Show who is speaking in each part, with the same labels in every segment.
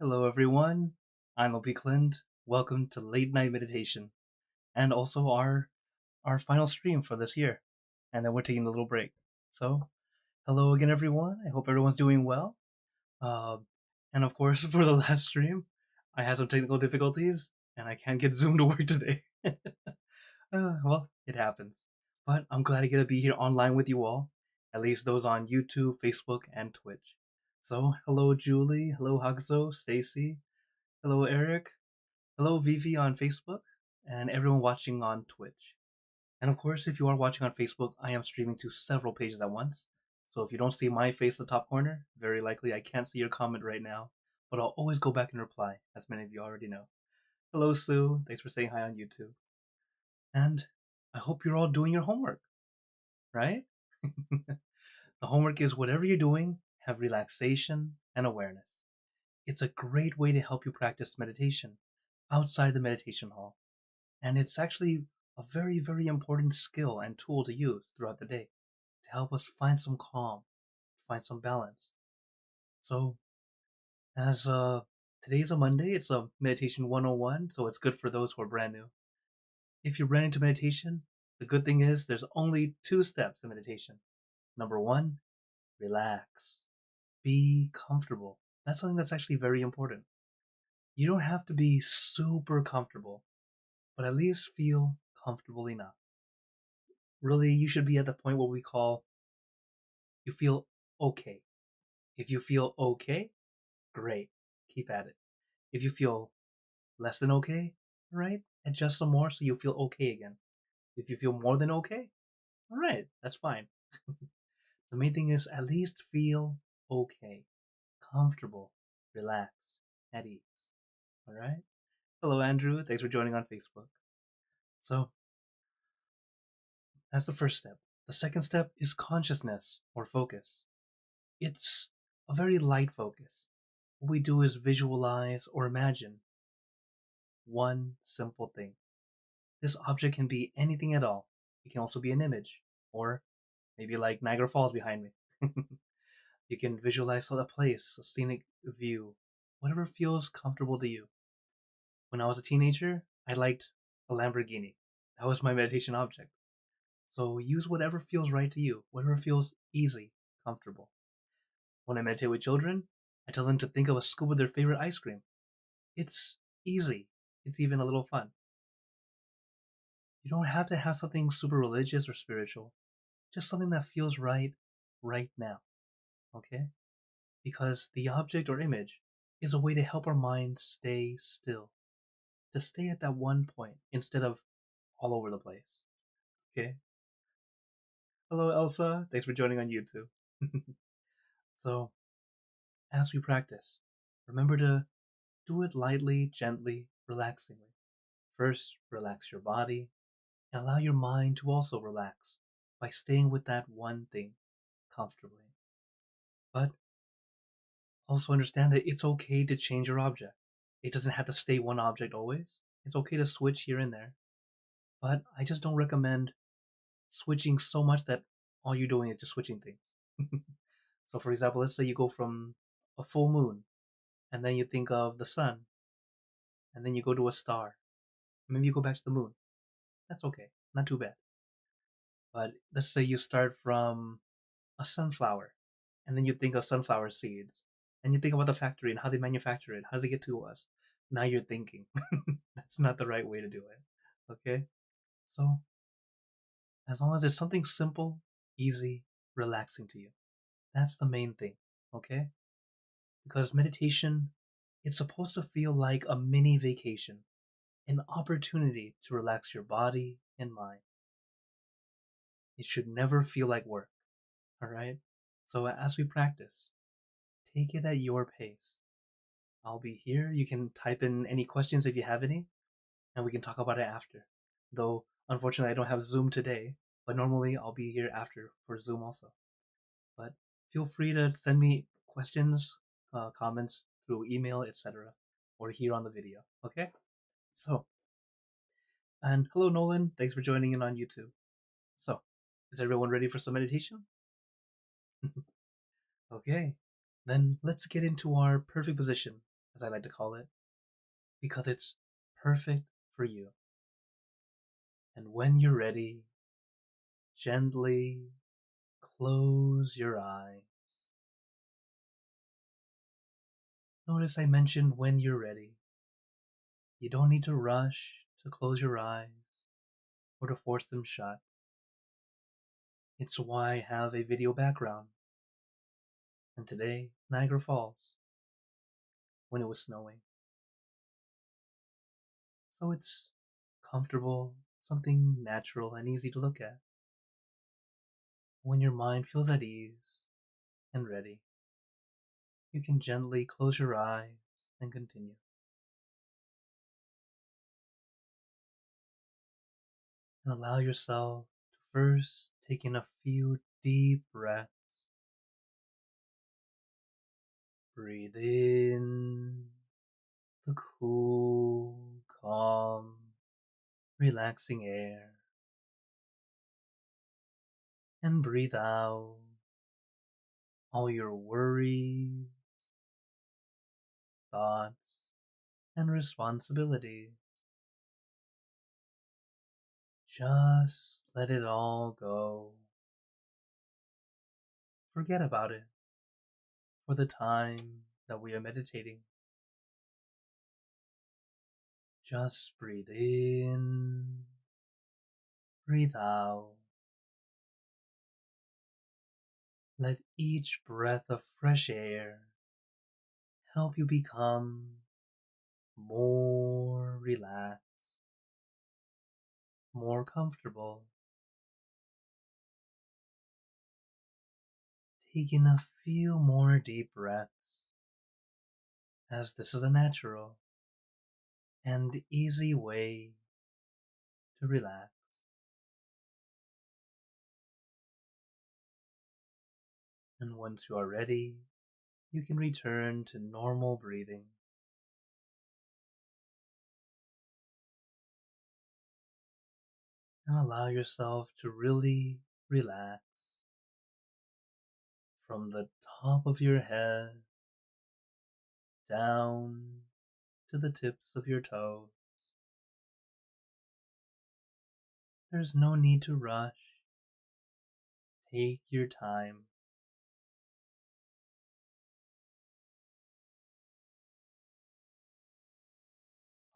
Speaker 1: Hello, everyone. I'm Opie Clint. Welcome to Late Night Meditation, and also our final stream for this year. And then we're taking a little break. So, hello again, everyone. I hope everyone's doing well. Uh, and of course, for the last stream, I had some technical difficulties, and I can't get Zoom to work today. Well, it happens. But I'm glad I get to be here online with you all, at least those on YouTube, Facebook, and Twitch. So, hello, Julie. Hello, Hagzo, Stacy. Hello, Eric. Hello, Vivi on Facebook, and everyone watching on Twitch. And of course, if you are watching on Facebook, I am streaming to several pages at once. So if you don't see my face in the top corner, very likely I can't see your comment right now, but I'll always go back and reply, as many of you already know. Hello, Sue. Thanks for saying hi on YouTube. And I hope you're all doing your homework, right? The homework is whatever you're doing, have relaxation and awareness. It's a great way to help you practice meditation outside the meditation hall. And it's actually a very, very important skill and tool to use throughout the day to help us find some calm, find some balance. So, as today's a Monday, it's a Meditation 101, so it's good for those who are brand new. If you're brand into meditation, the good thing is there's only 2 steps in meditation. Number 1, relax. Be comfortable. That's something that's actually very important. You don't have to be super comfortable, but at least feel comfortable enough. Really, you should be at the point where we call you feel okay. If you feel okay, great, keep at it. If you feel less than okay, all right, adjust some more so you feel okay again. If you feel more than okay, all right, that's fine. The main thing is at least feel okay, comfortable, relaxed, at ease. All right. Hello, Andrew. Thanks for joining on Facebook. So that's the first step. The second step is consciousness or focus. It's a very light focus. What we do is visualize or imagine one simple thing. This object can be anything at all. It can also be an image, or maybe like Niagara Falls behind me. You can visualize a place, a scenic view, whatever feels comfortable to you. When I was a teenager, I liked a Lamborghini. That was my meditation object. So use whatever feels right to you, whatever feels easy, comfortable. When I meditate with children, I tell them to think of a scoop of their favorite ice cream. It's easy. It's even a little fun. You don't have to have something super religious or spiritual. Just something that feels right now. Okay? Because the object or image is a way to help our mind stay still. To stay at that one point instead of all over the place. Okay? Hello, Elsa. Thanks for joining on YouTube. So, as we practice, remember to do it lightly, gently, relaxingly. First, relax your body and allow your mind to also relax by staying with that one thing comfortably. But also understand that it's okay to change your object. It doesn't have to stay one object always. It's okay to switch here and there. But I just don't recommend switching so much that all you're doing is just switching things. So, for example, let's say you go from a full moon and then you think of the sun and then you go to a star. Maybe you go back to the moon. That's okay. Not too bad. But let's say you start from a sunflower and then you think of sunflower seeds and you think about the factory and how they manufacture it. How does it get to us? Now you're thinking. That's not the right way to do it. Okay? So, as long as it's something simple, easy, relaxing to you, that's the main thing. Okay? Because meditation, it's supposed to feel like a mini vacation, an opportunity to relax your body and mind. It should never feel like work. All right? So, as we practice, take it at your pace. I'll be here. You can type in any questions if you have any, and we can talk about it after. Though, unfortunately, I don't have Zoom today, but normally I'll be here after for Zoom also. But feel free to send me questions, comments through email, etc., or here on the video. Okay? So, and hello, Nolan. Thanks for joining in on YouTube. So, is everyone ready for some meditation? Okay, then let's get into our perfect position as I like to call it, because it's perfect for you. And when you're ready, gently close your eyes. Notice I mentioned when you're ready. You don't need to rush to close your eyes or to force them shut. It's why I have a video background. And today, Niagara Falls, when it was snowing. So it's comfortable, something natural and easy to look at. When your mind feels at ease and ready, you can gently close your eyes and continue. And allow yourself to first take in a few deep breaths. Breathe in the cool, calm, relaxing air. And breathe out all your worries, thoughts, and responsibilities. Just let it all go. Forget about it for the time that we are meditating. Just breathe in, breathe out. Let each breath of fresh air help you become more relaxed, more comfortable. Take in a few more deep breaths, as this is a natural and easy way to relax. And once you are ready, you can return to normal breathing. And allow yourself to really relax from the top of your head down to the tips of your toes. There's no need to rush. Take your time.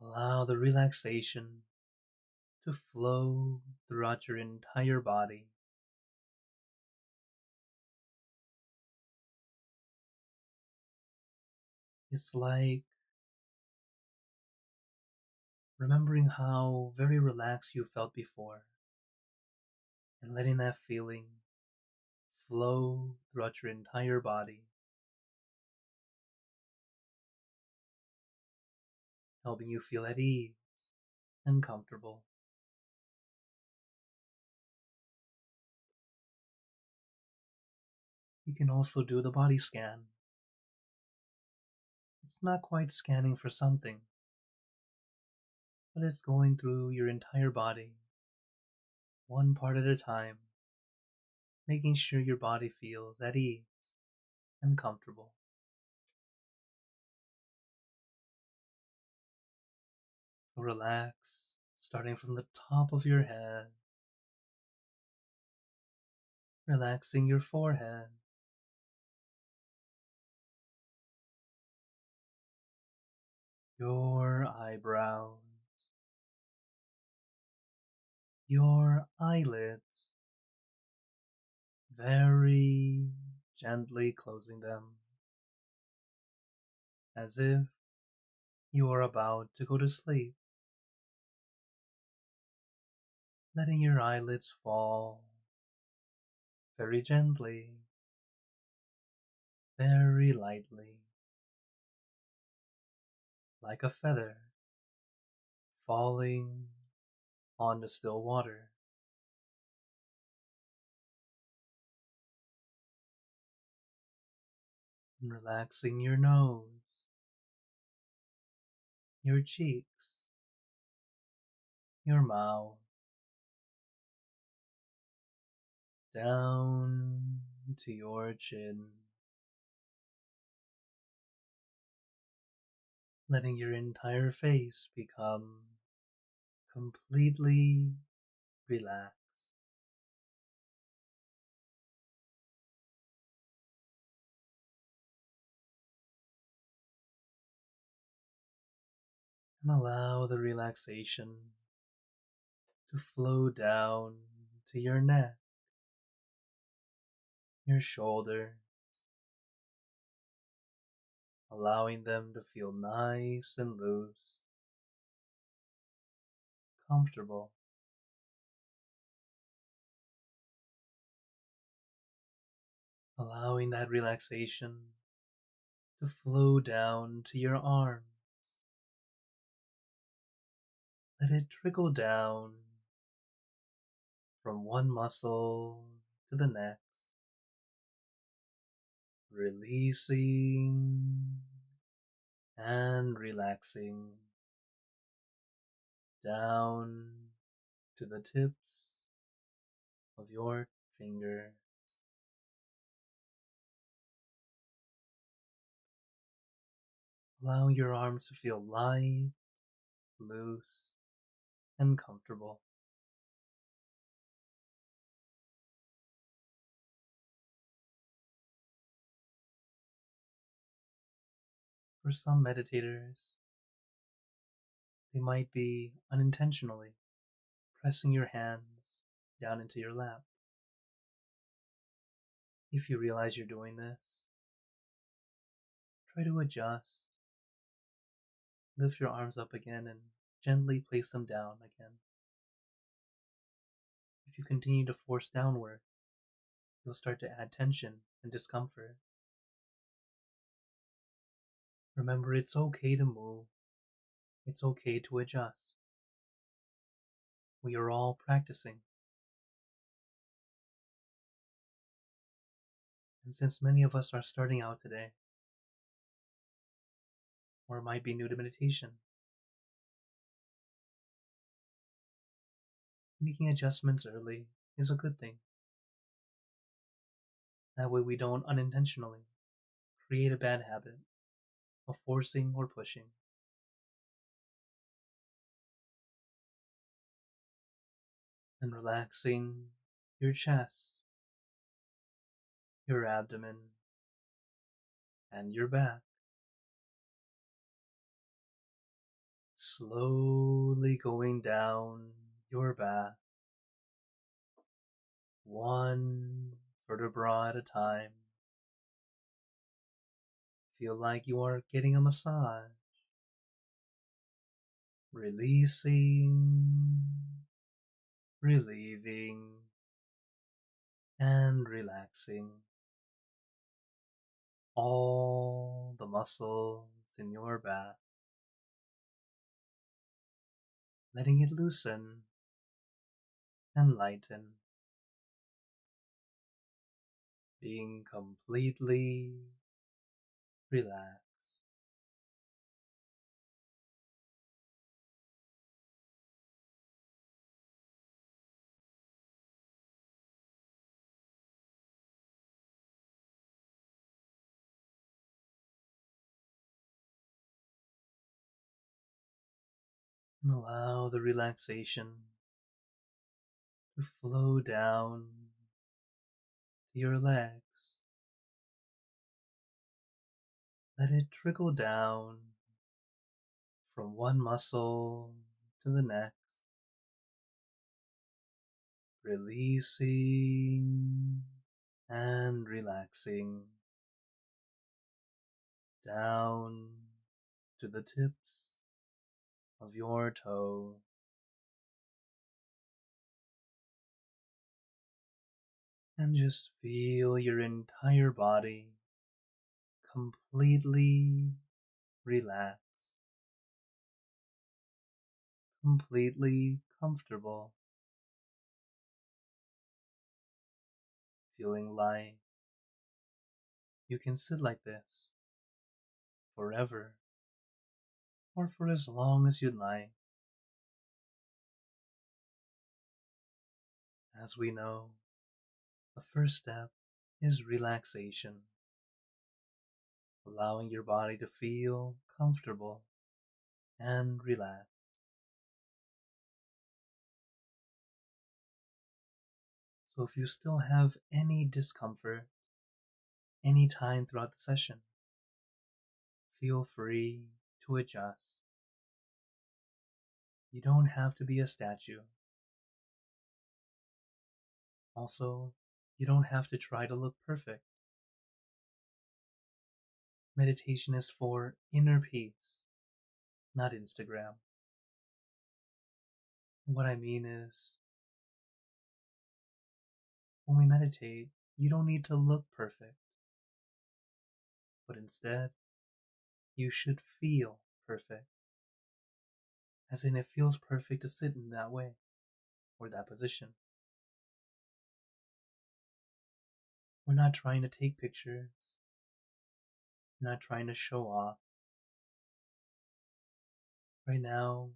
Speaker 1: Allow the relaxation to flow throughout your entire body. It's like remembering how very relaxed you felt before and letting that feeling flow throughout your entire body, helping you feel at ease and comfortable. You can also do the body scan. It's not quite scanning for something, but it's going through your entire body, one part at a time, making sure your body feels at ease and comfortable. So relax, starting from the top of your head, relaxing your forehead, your eyebrows, your eyelids, very gently closing them, as if you are about to go to sleep, letting your eyelids fall very gently, very lightly, like a feather falling on the still water. And relaxing your nose, your cheeks, your mouth, down to your chin. letting your entire face become completely relaxed. And allow the relaxation to flow down to your neck, your shoulders, allowing them to feel nice and loose, comfortable. Allowing that relaxation to flow down to your arms. Let it trickle down from one muscle to the next, releasing and relaxing down to the tips of your fingers. Allowing your arms to feel light, loose, and comfortable. For some meditators, they might be unintentionally pressing your hands down into your lap. If you realize you're doing this, try to adjust. Lift your arms up again and gently place them down again. If you continue to force downward, you'll start to add tension and discomfort. Remember, it's okay to move. It's okay to adjust. We are all practicing. And since many of us are starting out today, or might be new to meditation, making adjustments early is a good thing. That way we don't unintentionally create a bad habit of forcing or pushing. And relaxing your chest, your abdomen, and your back. Slowly going down your back, one vertebra at a time. Feel like you are getting a massage. Releasing, relieving, and relaxing all the muscles in your back. Letting it loosen and lighten. Being completely relaxed. And allow the relaxation to flow down to your legs. Let it trickle down from one muscle to the next, releasing and relaxing down to the tips of your toes. And just feel your entire body completely relaxed, completely comfortable, feeling like you can sit like this forever or for as long as you'd like. As we know, the first step is relaxation, allowing your body to feel comfortable and relax. So if you still have any discomfort any time throughout the session, feel free to adjust. You don't have to be a statue. Also, you don't have to try to look perfect. Meditation is for inner peace, not Instagram. What I mean is, when we meditate, you don't need to look perfect, but instead, you should feel perfect. As in, it feels perfect to sit in that way, or that position. We're not trying to take pictures, we're not trying to show off. Right now,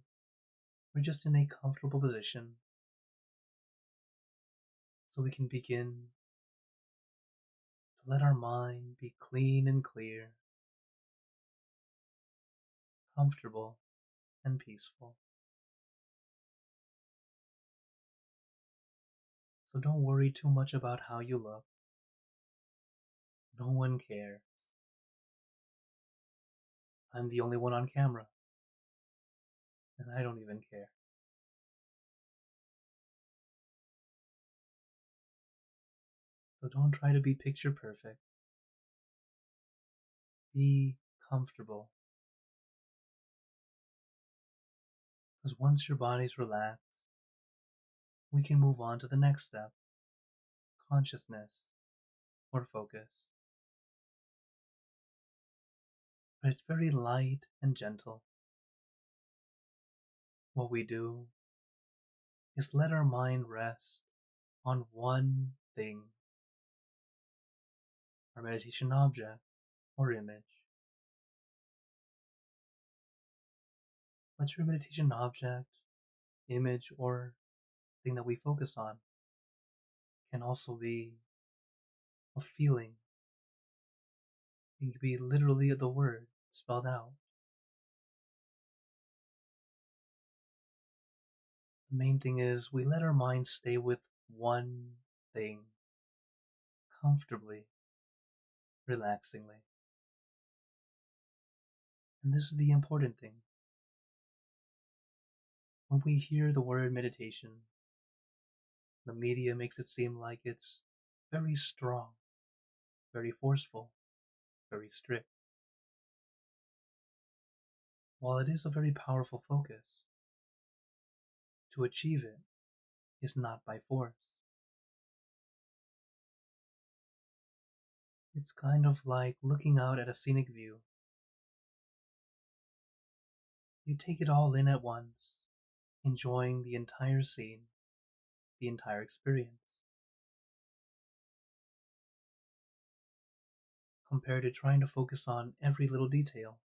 Speaker 1: we're just in a comfortable position so we can begin to let our mind be clean and clear, comfortable and peaceful. So don't worry too much about how you look. No one cares. I'm the only one on camera, and I don't even care. So don't try to be picture perfect. Be comfortable. Because once your body's relaxed, we can move on to the next step, consciousness or focus. But it's very light and gentle. What we do is let our mind rest on one thing, our meditation object or image. Let your meditation object, image, or thing that we focus on can also be a feeling. It can be literally the word spelled out. The main thing is we let our mind stay with one thing comfortably, relaxingly. And this is the important thing. When we hear the word meditation, the media makes it seem like it's very strong, very forceful, very strict. While it is a very powerful focus, to achieve it is not by force. It's kind of like looking out at a scenic view. You take it all in at once, enjoying the entire scene, the entire experience. Compared to trying to focus on every little detail.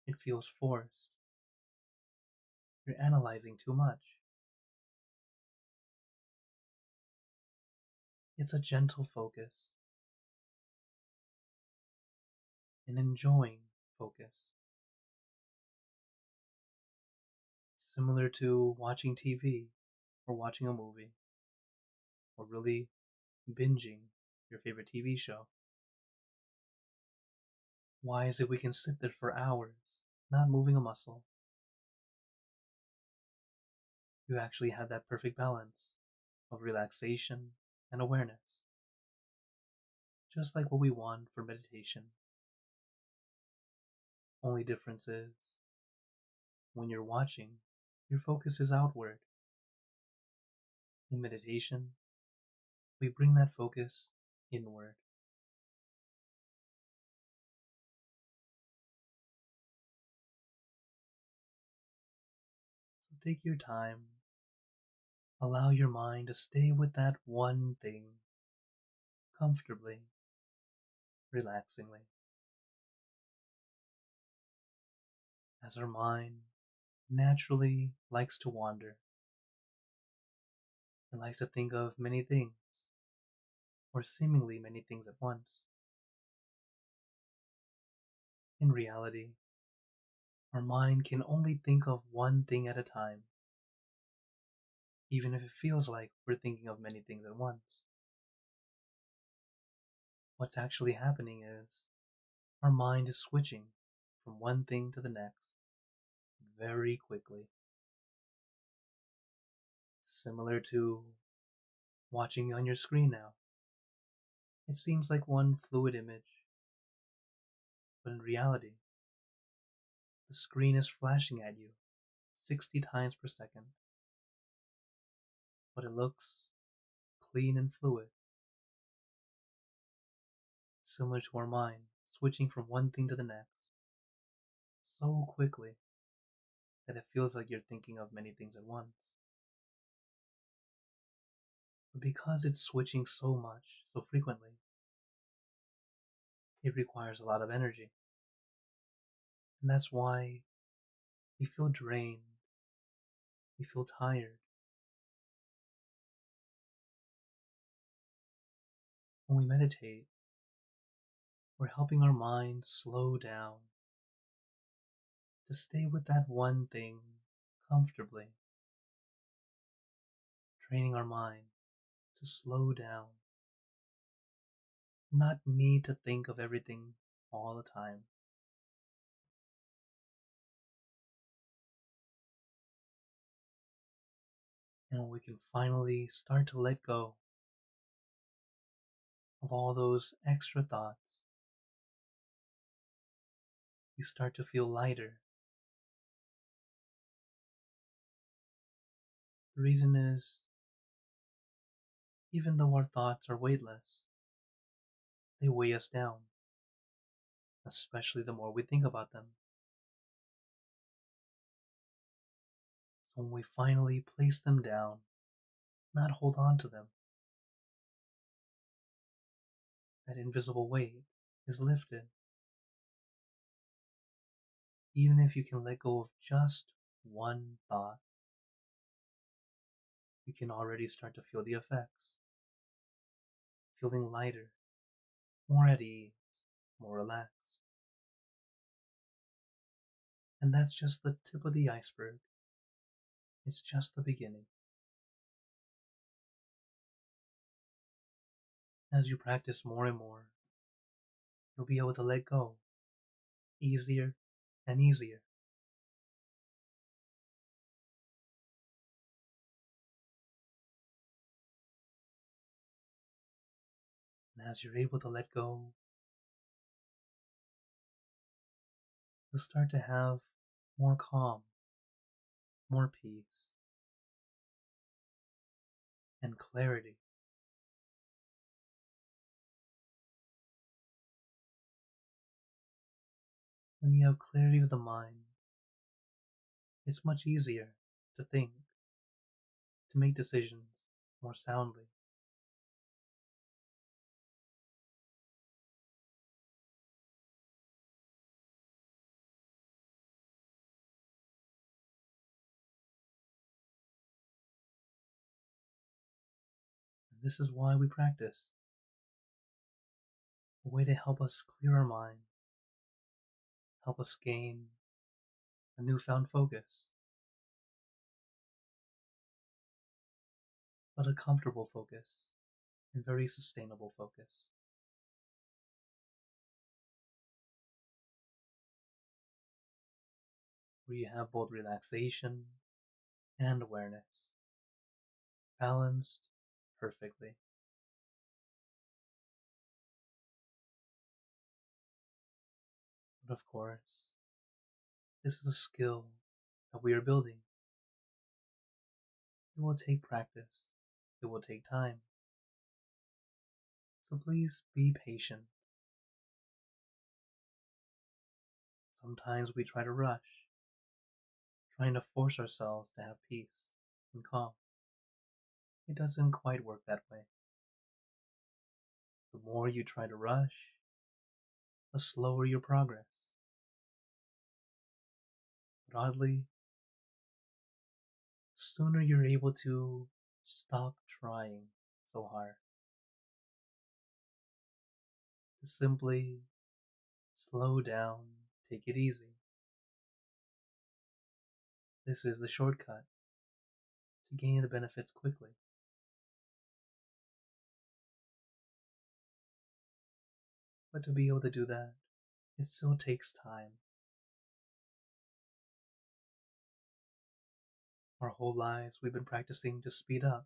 Speaker 1: It feels forced. You're analyzing too much. It's a gentle focus, an enjoying focus. Similar to watching TV or watching a movie or really binging your favorite TV show. Why is it we can sit there for hours, not moving a muscle? You actually have that perfect balance of relaxation and awareness. Just like what we want for meditation. Only difference is, when you're watching, your focus is outward. In meditation, we bring that focus inward. So take your time. Allow your mind to stay with that one thing, comfortably, relaxingly. As our mind naturally likes to wander, it likes to think of many things, or seemingly many things at once. In reality, our mind can only think of one thing at a time, even if it feels like we're thinking of many things at once. What's actually happening is our mind is switching from one thing to the next very quickly, similar to watching on your screen now. It seems like one fluid image, but in reality, the screen is flashing at you 60 times per second, but it looks clean and fluid, similar to our mind switching from one thing to the next so quickly that it feels like you're thinking of many things at once. But because it's switching so much, so frequently, it requires a lot of energy. And that's why we feel drained, we feel tired. When we meditate, we're helping our mind slow down to stay with that one thing comfortably, training our mind to slow down, not need to think of everything all the time. And we can finally start to let go of all those extra thoughts. You start to feel lighter. The reason is, even though our thoughts are weightless, they weigh us down, especially the more we think about them. So when we finally place them down, not hold on to them, that invisible weight is lifted. Even if you can let go of just one thought, you can already start to feel the effects. Feeling lighter, more at ease, more relaxed. And that's just the tip of the iceberg. It's just the beginning. As you practice more and more, you'll be able to let go easier and easier. And as you're able to let go, you'll start to have more calm, more peace, and clarity. When you have clarity of the mind, it's much easier to think, to make decisions more soundly. And this is why we practice, a way to help us clear our mind, help us gain a newfound focus, but a comfortable focus and very sustainable focus. Where you have both relaxation and awareness, balanced perfectly. But of course, this is a skill that we are building. It will take practice. It will take time. So please be patient. Sometimes we try to rush, trying to force ourselves to have peace and calm. It doesn't quite work that way. The more you try to rush, the slower your progress. But oddly, the sooner you're able to stop trying so hard, to simply slow down Take it easy. This is the shortcut to gain the benefits quickly. But to be able to do that, it still takes time. Our whole lives we've been practicing to speed up,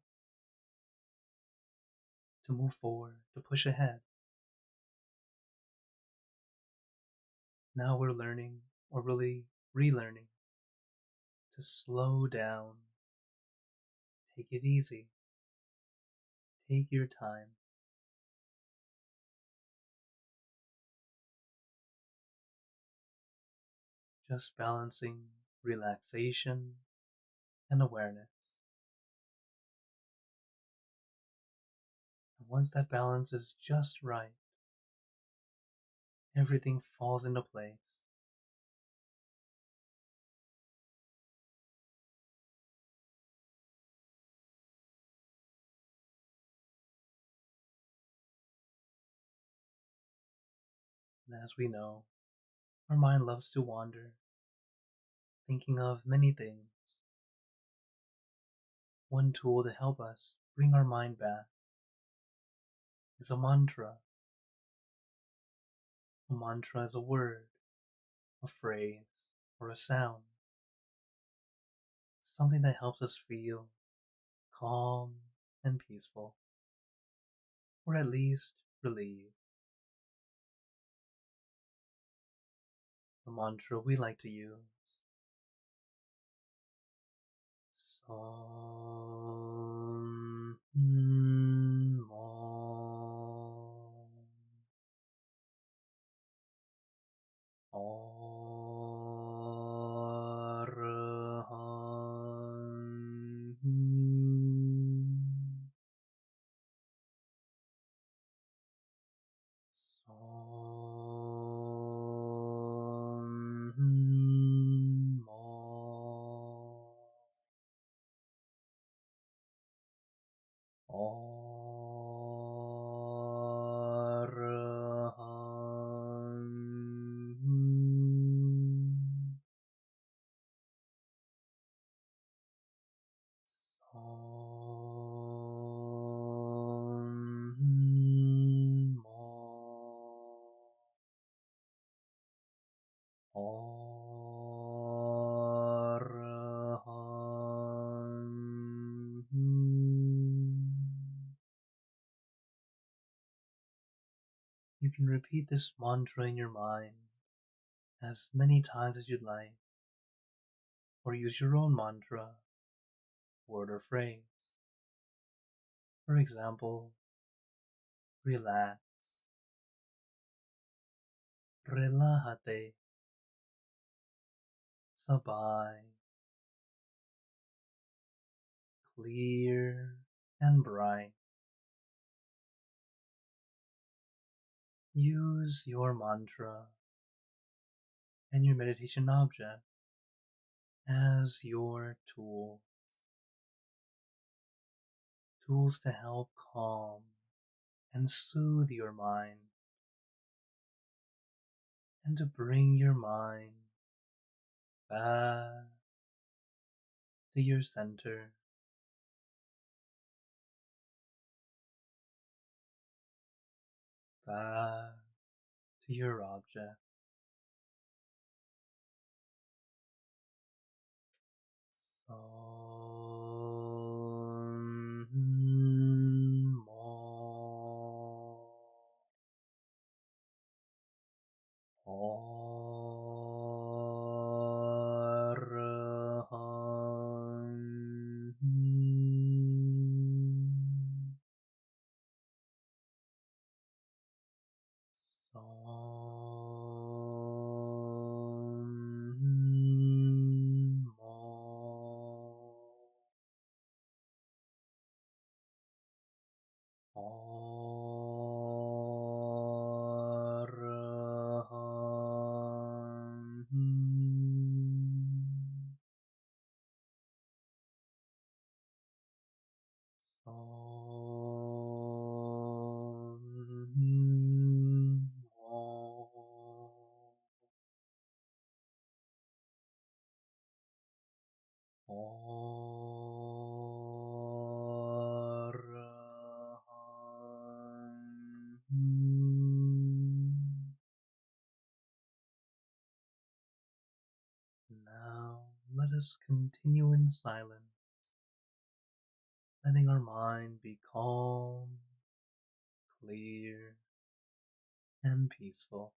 Speaker 1: to move forward, to push ahead. Now we're learning, or really relearning, to slow down. Take it easy. Take your time. Just balancing relaxation and awareness. And once that balance is just right, everything falls into place. And as we know, our mind loves to wander, thinking of many things. One tool to help us bring our mind back is a mantra. A mantra is a word, a phrase, or a sound. Something that helps us feel calm and peaceful, or at least relieved. The mantra we like to use: Som Mo Arham Som Mo Arham Om Arham. You can repeat this mantra in your mind as many times as you'd like, or use your own mantra, word or phrase. For example, relax, relájate, sabay, clear and bright. Use your mantra and your meditation object as your tools to help calm and soothe your mind, and to bring your mind back to your center, back to your object. Om Mo Arham Som Mo Arham Om us continue in silence, letting our mind be calm, clear, and peaceful.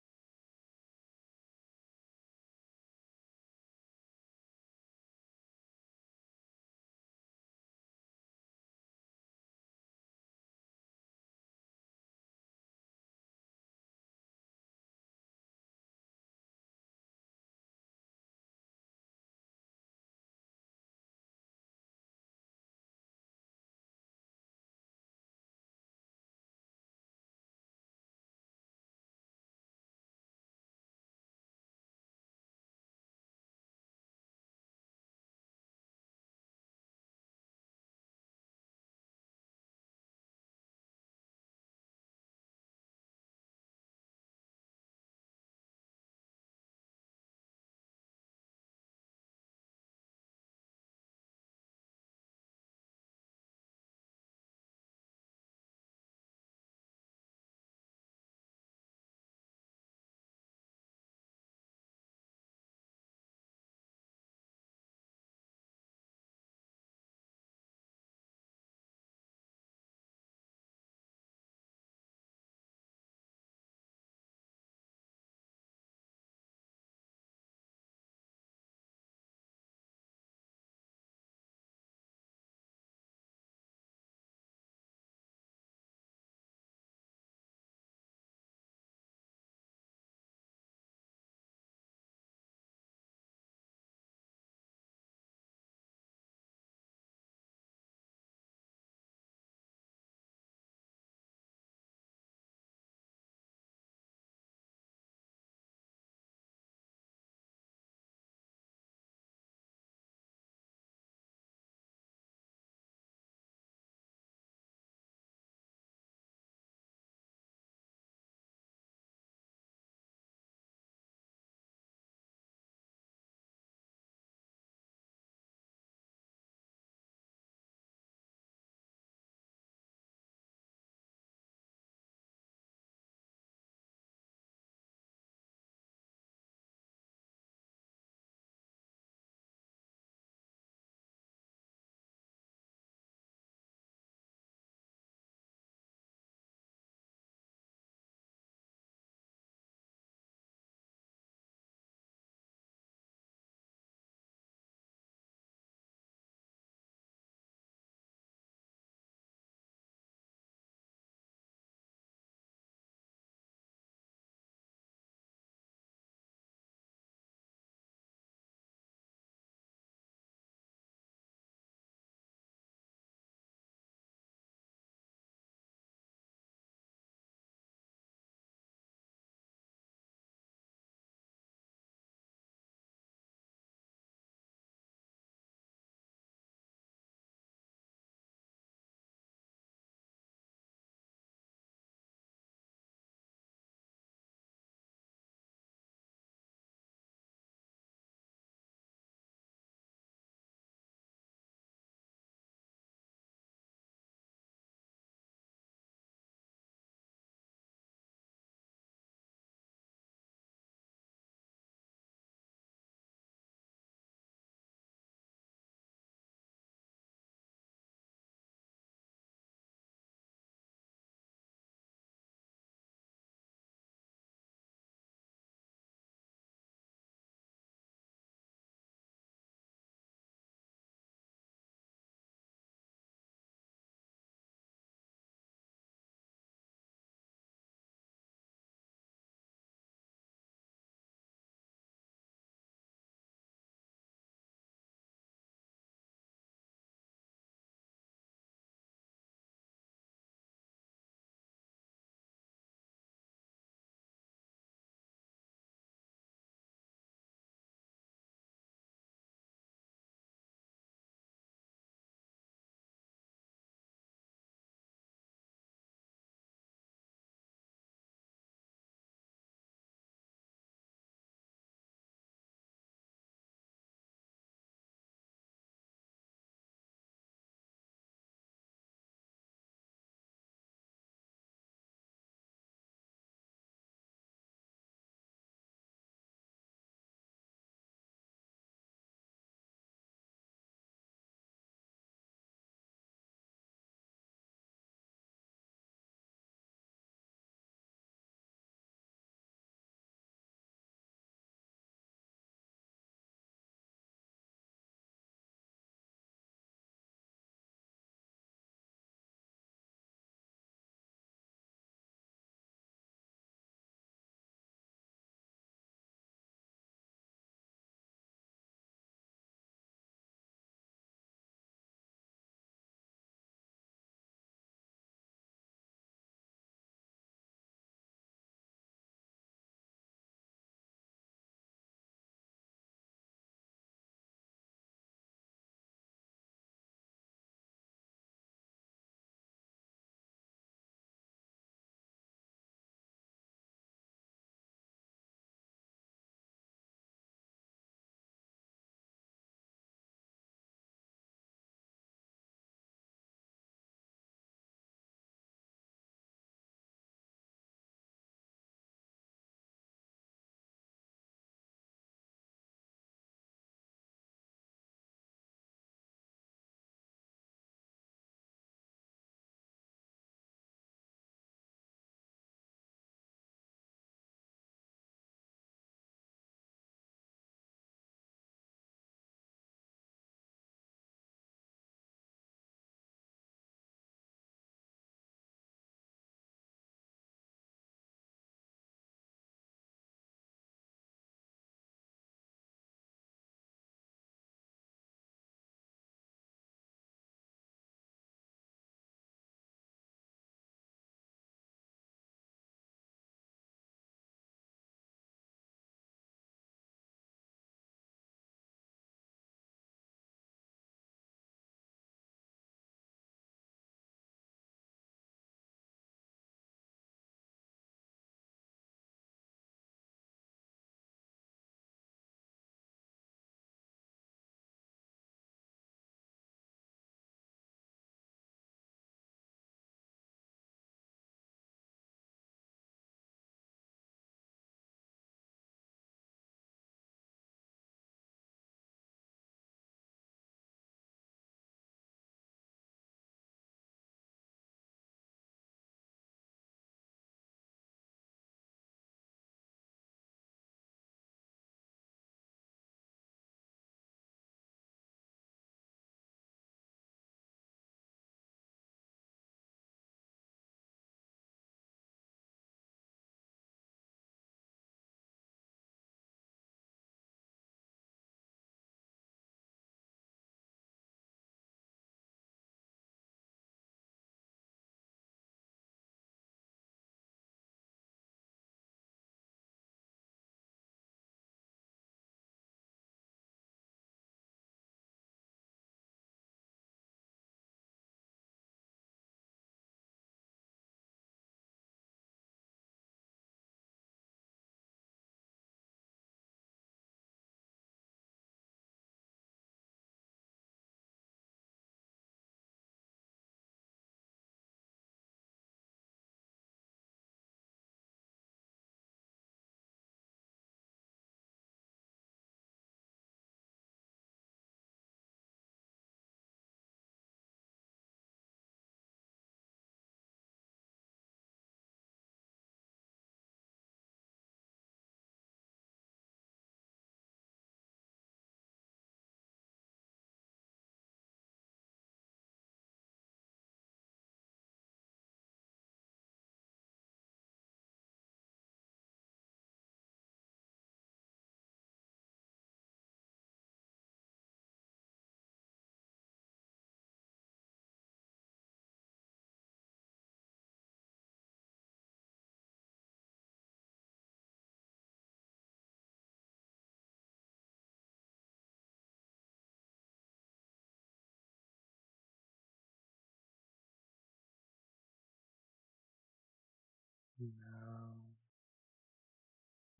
Speaker 1: Now,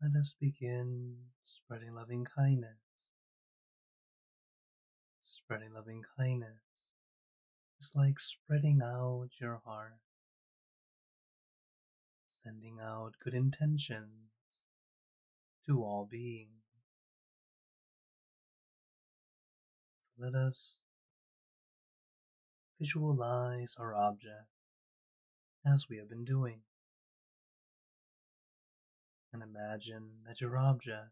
Speaker 1: let us begin spreading loving kindness. Spreading loving kindness is like spreading out your heart, sending out good intentions to all beings. So let us visualize our object as we have been doing, and imagine that your object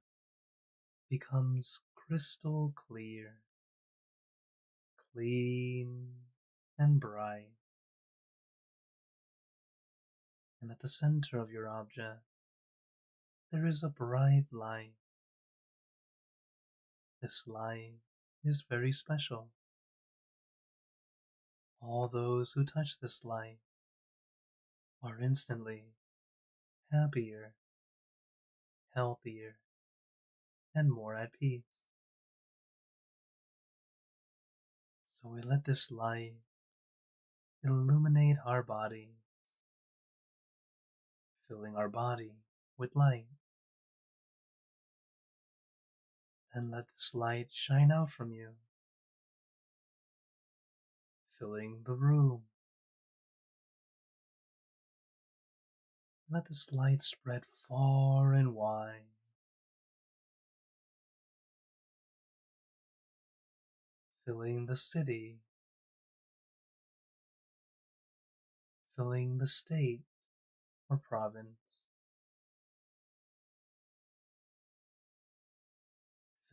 Speaker 1: becomes crystal clear, clean, and bright. And at the center of your object, there is a bright light. This light is very special. All those who touch this light are instantly happier, healthier, and more at peace. So we let this light illuminate our body, filling our body with light. And let this light shine out from you, filling the room. Let this light spread far and wide, filling the city, filling the state or province,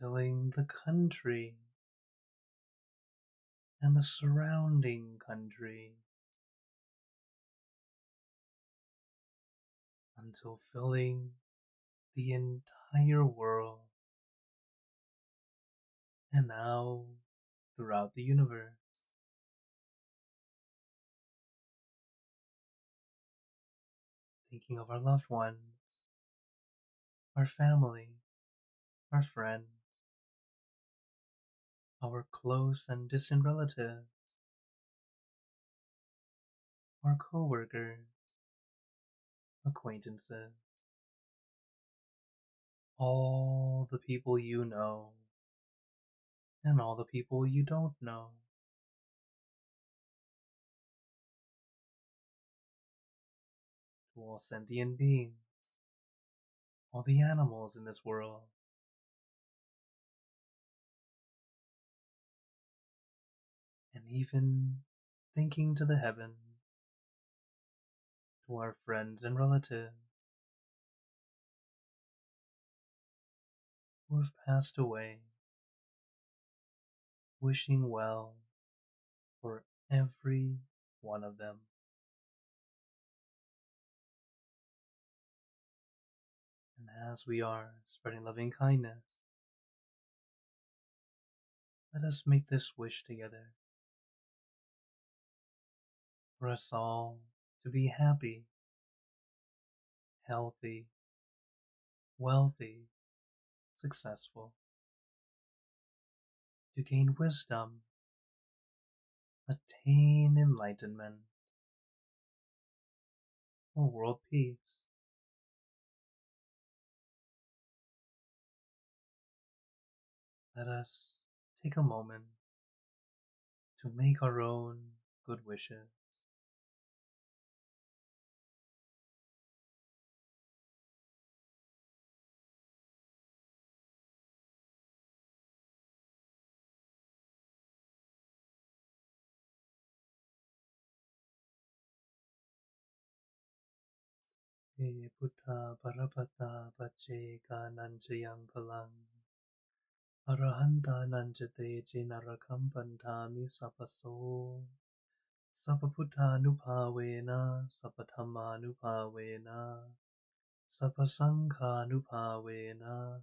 Speaker 1: filling the country and the surrounding country, until filling the entire world, and now throughout the universe. Thinking of our loved ones, our family, our friends, our close and distant relatives, our co-workers, acquaintances, all the people you know, and all the people you don't know. To all sentient beings, all the animals in this world, and even thinking to the heavens, to our friends and relatives who have passed away, wishing well for every one of them. And as we are spreading loving kindness, let us make this wish together for us all to be happy, healthy, wealthy, successful, to gain wisdom, attain enlightenment, or world peace. Let us take a moment to make our own good wishes. Ye Buddha Parapata Pache Kananchayang Palang Arahanta Nanjate Jinarakampantami Sapaso Sapaputanupavena Sapathamanupavena Sapasanghanupavena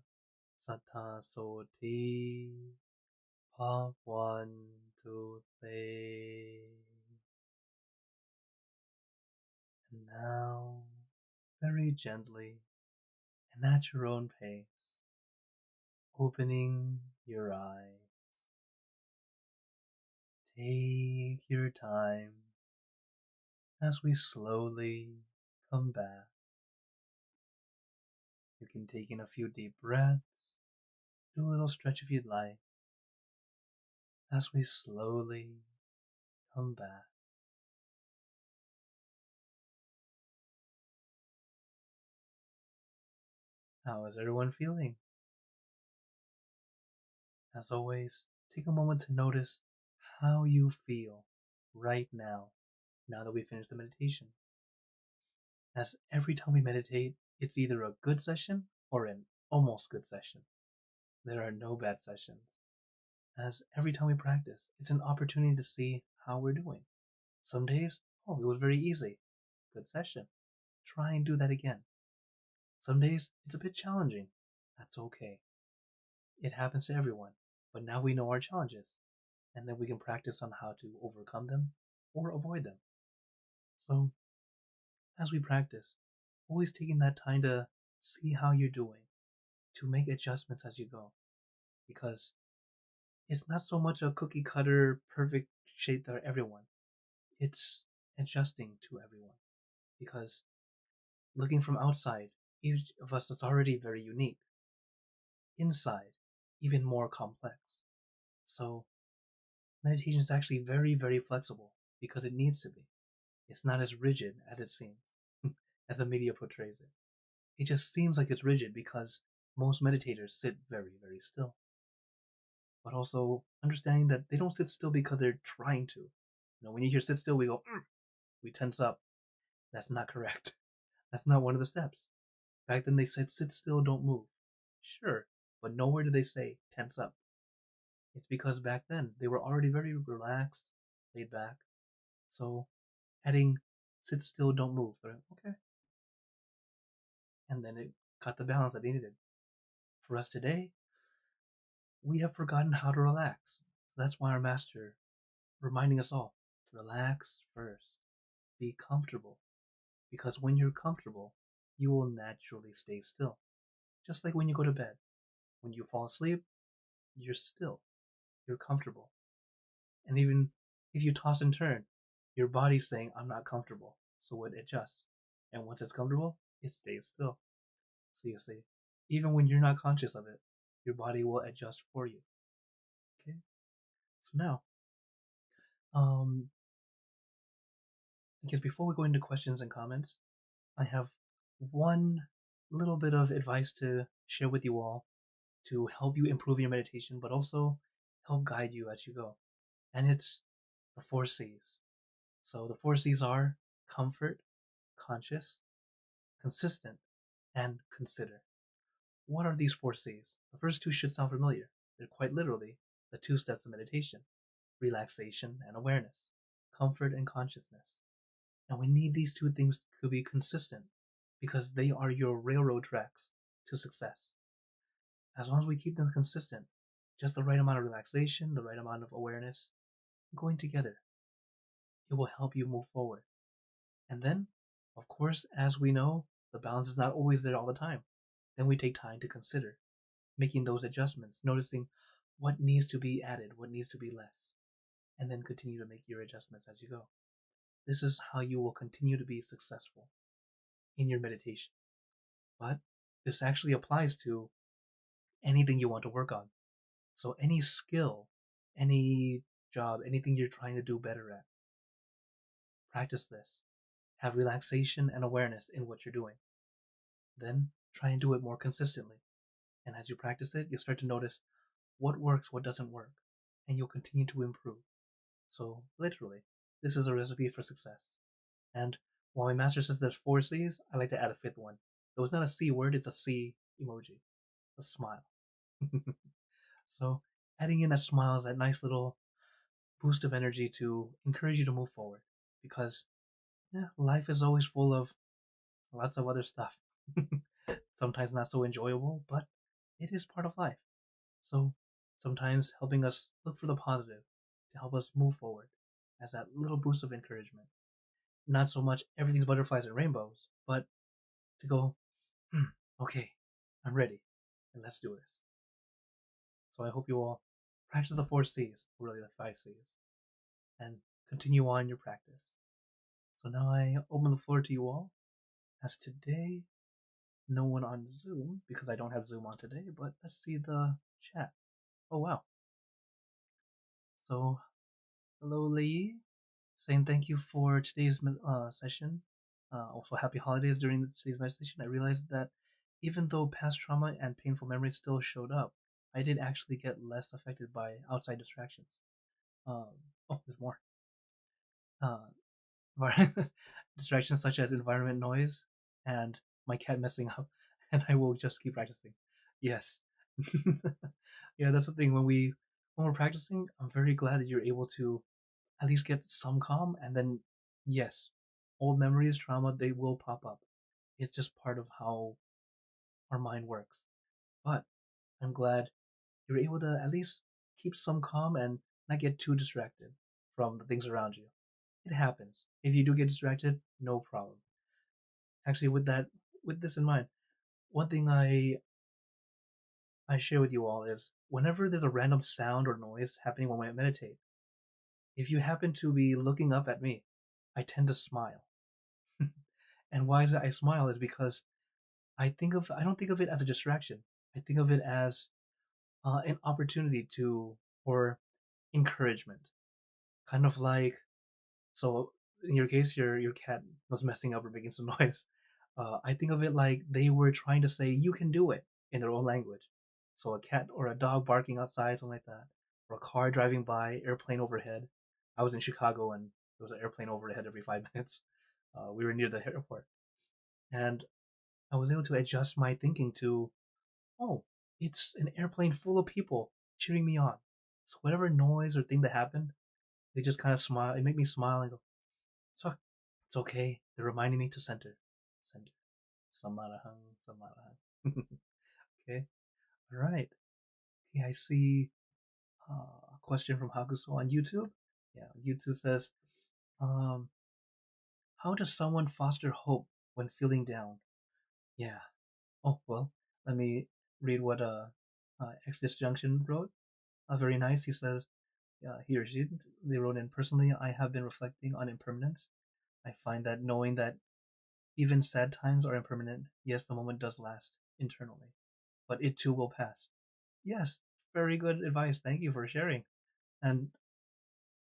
Speaker 1: Sattha Soti. Part 1, 2, 3. And now, very gently and at your own pace, opening your eyes. Take your time as we slowly come back. can take in a few deep breaths, do a little stretch if you'd like, as we slowly come back. How is everyone feeling? As always, take a moment to notice how you feel right now, now that we finished the meditation. As every time we meditate, it's either a good session or an almost good session. There are no bad sessions. As every time we practice, it's an opportunity to see how we're doing. Some days, oh, it was very easy. Good session. Try and do that again. Some days, it's a bit challenging. That's okay. It happens to everyone. But now we know our challenges, and then we can practice on how to overcome them or avoid them. So, as we practice, always taking that time to see how you're doing, to make adjustments as you go. Because it's not so much a cookie cutter, perfect shape for everyone. It's adjusting to everyone. Because looking from outside, each of us is already very unique. Inside, even more complex. So, meditation is actually very, very flexible because it needs to be. It's not as rigid as it seems, as the media portrays it. It just seems like it's rigid because most meditators sit very, very still. But also understanding that they don't sit still because they're trying to. When you hear sit still, we go, we tense up. That's not correct. That's not one of the steps. Back then they said sit still, don't move. Sure, but nowhere do they say tense up. It's because back then they were already very relaxed, laid back. So adding sit still, don't move. But okay. And then it got the balance that they needed. For us today, we have forgotten how to relax. That's why our master reminding us all to relax first. Be comfortable. Because when you're comfortable, you will naturally stay still. Just like when you go to bed. When you fall asleep, you're still. You're comfortable. And even if you toss and turn, your body's saying, I'm not comfortable. So it adjusts. And once it's comfortable, it stays still. So you see, even when you're not conscious of it, your body will adjust for you. Okay? So now, because before we go into questions and comments, I have one little bit of advice to share with you all to help you improve your meditation, but also help guide you as you go. And it's the 4 C's. So the 4 C's are comfort, conscious, consistent, and consider. What are these 4 C's? The first two should sound familiar. They're quite literally the 2 steps of meditation: relaxation and awareness, comfort and consciousness. And we need these 2 things to be consistent because they are your railroad tracks to success. As long as we keep them consistent, just the right amount of relaxation, the right amount of awareness, going together, it will help you move forward. And then, of course, as we know, the balance is not always there all the time. Then we take time to consider making those adjustments, noticing what needs to be added, what needs to be less, and then continue to make your adjustments as you go. This is how you will continue to be successful in your meditation. But this actually applies to anything you want to work on. So any skill, any job, anything you're trying to do better at, practice this. Have relaxation and awareness in what you're doing. Then try and do it more consistently. And as you practice it, you'll start to notice what works, what doesn't work, and you'll continue to improve. So literally, this is a recipe for success. And while my master says there's 4 C's, I like to add a 5th one. Though it's not a C word, it's a C emoji, a smile. So adding in a smile is that nice little boost of energy to encourage you to move forward. Because life is always full of lots of other stuff. Sometimes not so enjoyable, but it is part of life. So sometimes helping us look for the positive to help us move forward as that little boost of encouragement. Not so much everything's butterflies and rainbows, but to go, okay, I'm ready, and let's do this. So I hope you all practice the 4 C's, or really the 5 C's, and continue on your practice. So now I open the floor to you all, as today, no one on Zoom because I don't have Zoom on today, but let's see the chat. Oh wow. So hello Lee, saying thank you for today's session. Also happy holidays during today's meditation. I realized that even though past trauma and painful memories still showed up, I did actually get less affected by outside distractions. Um, oh, there's more. Uh, distractions such as environment noise and my cat messing up, and I will just keep practicing. Yes. Yeah, that's the thing. When we're practicing, I'm very glad that you're able to at least get some calm, and then yes, old memories, trauma, they will pop up. It's just part of how our mind works. But I'm glad you're able to at least keep some calm and not get too distracted from the things around you. It happens. If you do get distracted, no problem. Actually, with this in mind, one thing I share with you all is whenever there's a random sound or noise happening when I meditate, if you happen to be looking up at me, I tend to smile. And why is it I smile is because I don't think of it as a distraction. I think of it as an opportunity to or encouragement. Kind of like, so in your case, your cat was messing up or making some noise. I think of it like they were trying to say you can do it in their own language. So a cat or a dog barking outside, something like that, or a car driving by, airplane overhead. I was in Chicago and there was an airplane overhead every 5 minutes. We were near the airport, and I was able to adjust my thinking to, oh, it's an airplane full of people cheering me on. So whatever noise or thing that happened, they just kind of smile. It made me smile and go, so it's okay. They're reminding me to center, center. Samarahang, samarahang. Okay, all right. Okay, I see a question from Hakuso on YouTube. Yeah, YouTube says, um, how does someone foster hope when feeling down? Yeah. Oh well, let me read what Exodus Junction wrote. Very nice. He says, he or she, they wrote in, personally, I have been reflecting on impermanence. I find that knowing that even sad times are impermanent, yes, the moment does last internally, but it too will pass. Yes, very good advice. Thank you for sharing. And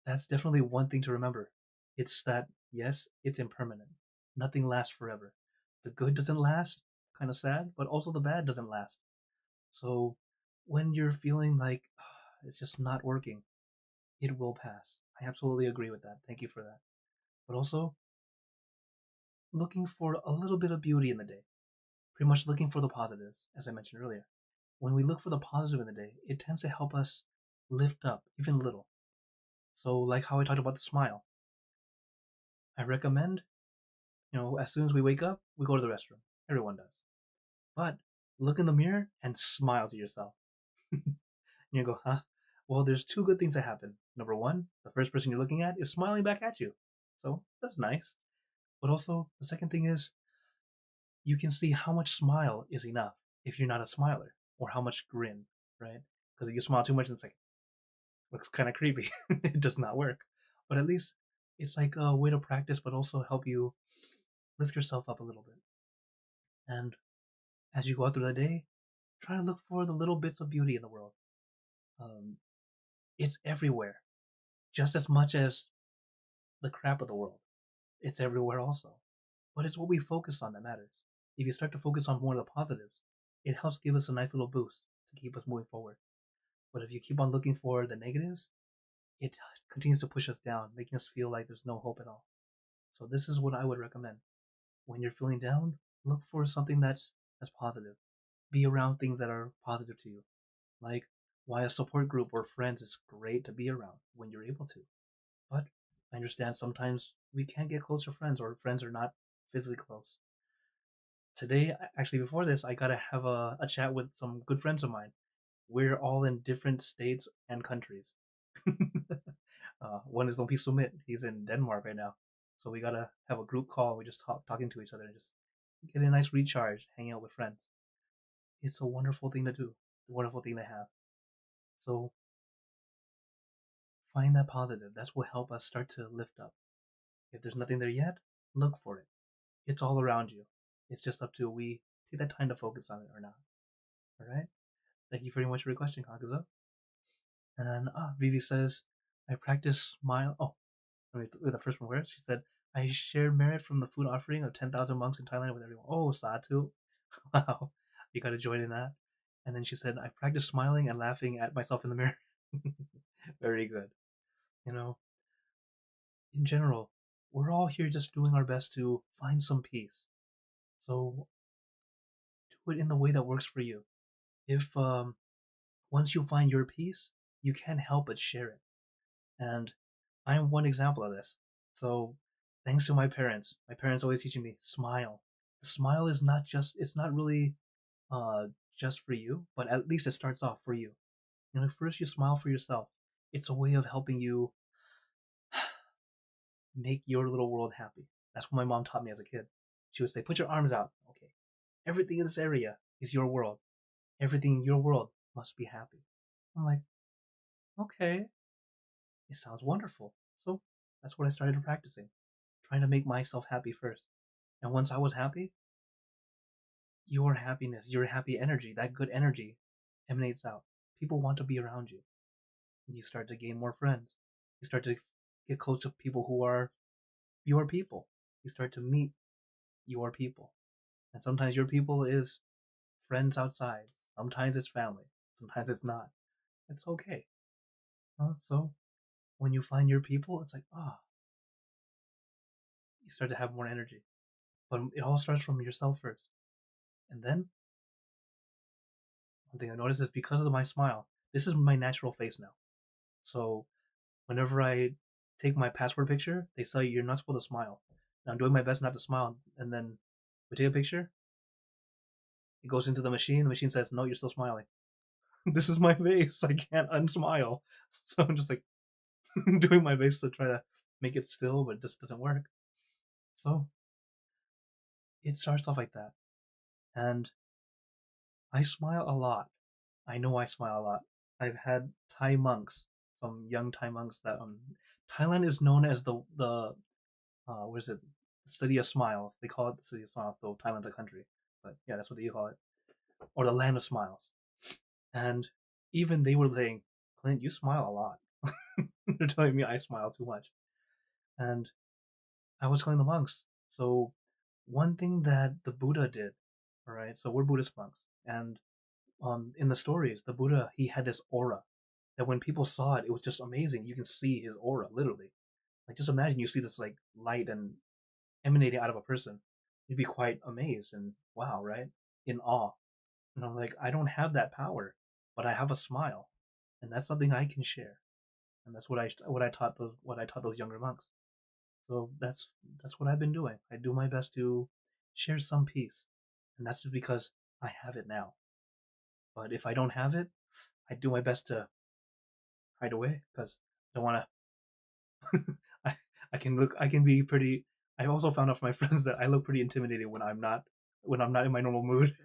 Speaker 1: that's definitely one thing to remember. It's that, yes, it's impermanent. Nothing lasts forever. The good doesn't last, kind of sad, but also the bad doesn't last. So when you're feeling like it's just not working, it will pass. I absolutely agree with that. Thank you for that. But also, looking for a little bit of beauty in the day. Pretty much looking for the positives, as I mentioned earlier. When we look for the positive in the day, it tends to help us lift up even a little. So, like how I talked about the smile, I recommend, as soon as we wake up, we go to the restroom. Everyone does. But look in the mirror and smile to yourself. You go, huh? Well, there's two good things that happen. Number one, the first person you're looking at is smiling back at you. So that's nice. But also, the second thing is you can see how much smile is enough if you're not a smiler, or how much grin, right? Because if you smile too much, it's like, looks kind of creepy. It does not work. But at least it's like a way to practice, but also help you lift yourself up a little bit. And as you go out through the day, try to look for the little bits of beauty in the world. Um, it's everywhere, just as much as the crap of the world. It's everywhere also. But it's what we focus on that matters. If you start to focus on more of the positives, it helps give us a nice little boost to keep us moving forward. But if you keep on looking for the negatives, it continues to push us down, making us feel like there's no hope at all. So this is what I would recommend. When you're feeling down, look for something that's positive. Be around things that are positive to you. Like why a support group or friends is great to be around when you're able to. But I understand sometimes we can't get close to friends, or friends are not physically close. Today, actually, before this, I got to have a chat with some good friends of mine. We're all in different states and countries. One is Lompi Sumit. He's in Denmark right now. So we got to have a group call. We just talking to each other and just get a nice recharge, hanging out with friends. It's a wonderful thing to do, a wonderful thing to have. So find that positive. That's what help us start to lift up. If there's nothing there yet, look for it. It's all around you. It's just up to we take that time to focus on it or not. All right. Thank you very much for your question, Kaguzo. And Vivi says, I practice smile. Oh, the first one where she said, I share merit from the food offering of 10,000 monks in Thailand with everyone. Oh, Satu. Wow. You got to join in that. And then she said, I practice smiling and laughing at myself in the mirror. Very good. You know, in general, we're all here just doing our best to find some peace. So do it in the way that works for you. If once you find your peace, you can't help but share it. And I'm one example of this. So thanks to my parents always teaching me smile. The smile is not just it's not really just for you, but at least it starts off for you. You know, first you smile for yourself. It's a way of helping you make your little world happy. That's what my mom taught me as a kid. She would say, put your arms out. Okay. Everything in this area is your world. Everything in your world must be happy. I'm like, okay, it sounds wonderful. So that's what I started practicing, trying to make myself happy first. And once I was happy, your happiness, your happy energy, that good energy emanates out. People want to be around you. You start to gain more friends. You start to get close to people who are your people. You start to meet your people. And sometimes your people is friends outside. Sometimes it's family. Sometimes it's not. It's okay. So when you find your people, it's like, you start to have more energy. But it all starts from yourself first. And then, one thing I noticed is because of my smile, this is my natural face now. So whenever I take my passport picture, they say you're not supposed to smile. And I'm doing my best not to smile. And then we take a picture, it goes into the machine says, no, you're still smiling. This is my face. I can't unsmile. So I'm just like doing my best to try to make it still, but it just doesn't work. So it starts off like that. And I smile a lot. I know I smile a lot. I've had Thai monks, some young Thai monks that Thailand is known as the what is it? The city of smiles. They call it the city of smiles, though Thailand's a country. But yeah, that's what they call it. Or the land of smiles. And even they were saying, Clint, you smile a lot. They're telling me I smile too much. And I was telling the monks. So one thing that the Buddha did, all right, so we're Buddhist monks, and in the stories, the Buddha, he had this aura that when people saw it, it was just amazing. You can see his aura, literally. Like just imagine you see this like light and emanating out of a person. You'd be quite amazed and wow, right? In awe. And I'm like, I don't have that power, but I have a smile, and that's something I can share. And that's what I taught those younger monks. So that's what I've been doing. I do my best to share some peace, and that's just because I have it now. But if I don't have it, I do my best to hide away because I don't want to. I can be pretty. I also found out from my friends that I look pretty intimidating when I'm not in my normal mood.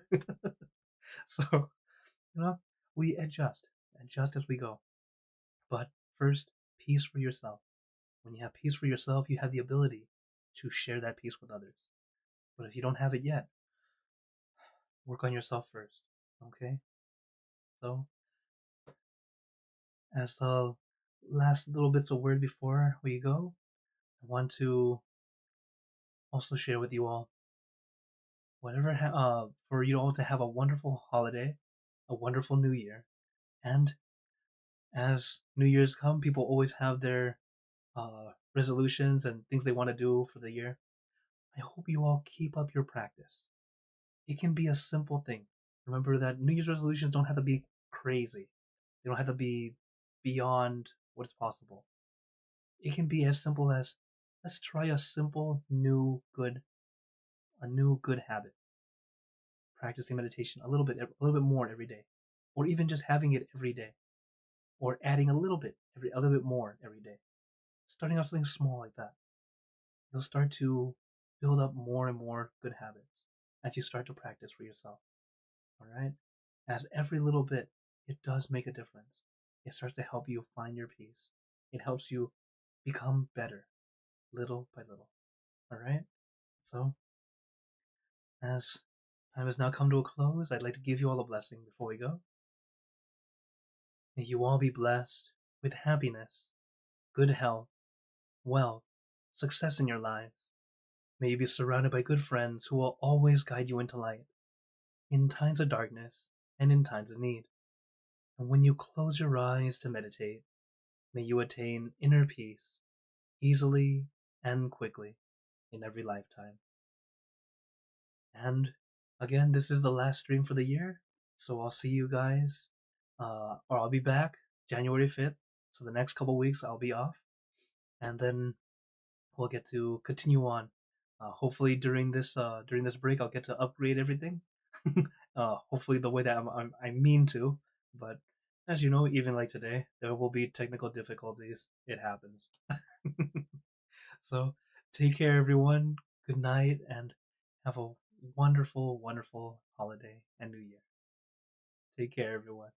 Speaker 1: So you know, we adjust as we go. But first, peace for yourself. When you have peace for yourself, you have the ability to share that peace with others. But if you don't have it yet, work on yourself first. Okay? So, as the last little bits of word before we go, I want to also share with you all for you all to have a wonderful holiday, a wonderful new year. And as New Year's come, people always have their resolutions and things they want to do for the year. I hope you all keep up your practice. It can be a simple thing. Remember that New Year's resolutions don't have to be crazy. They don't have to be beyond what is possible. It can be as simple as let's try a simple new good habit. Practicing meditation a little bit more every day, or even just having it every day, or adding a little bit more every day. Starting off something small like that, you'll start to build up more and more good habits as you start to practice for yourself. All right, as every little bit, it does make a difference. It starts to help you find your peace. It helps you become better, little by little. All right. So, as Time has now come to a close. I'd like to give you all a blessing before we go. May you all be blessed with happiness, good health, wealth, success in your lives. May you be surrounded by good friends who will always guide you into light, in times of darkness and in times of need. And when you close your eyes to meditate, may you attain inner peace easily and quickly in every lifetime. And again, this is the last stream for the year, so I'll see you guys, or I'll be back January 5th. So the next couple weeks I'll be off, and then we'll get to continue on. Hopefully during this break I'll get to upgrade everything. Hopefully the way that I mean to, but as you know, even like today, there will be technical difficulties. It happens. So take care, everyone. Good night, and have a wonderful, wonderful holiday and New Year. Take care, everyone.